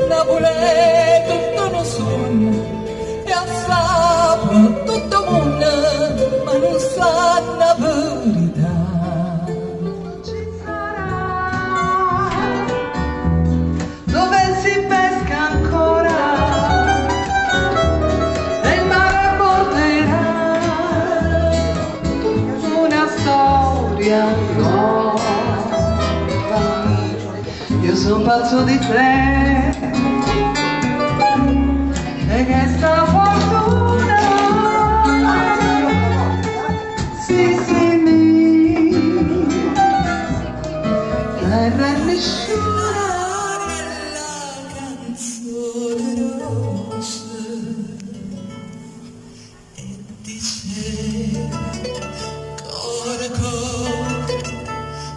Napoli tutto non suona e assapra tutto il mondo, ma non sa la verità. Ci sarà dove si pesca ancora e il mare porterà una storia nuova. Io sono pazzo di te e che sta fortuna sì mi terra nessuna la canzone rossa e dice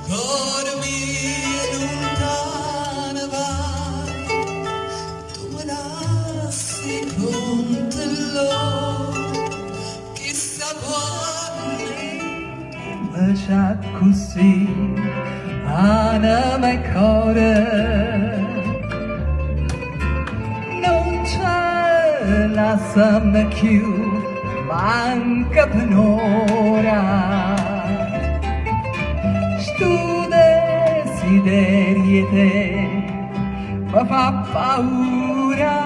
cuore mio lontano vai tu me lasci chissà quando lasciat così anima e cuore non c'è la samba più manca per un'ora stu desideri te mi fa paura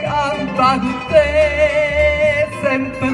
campa con te sempre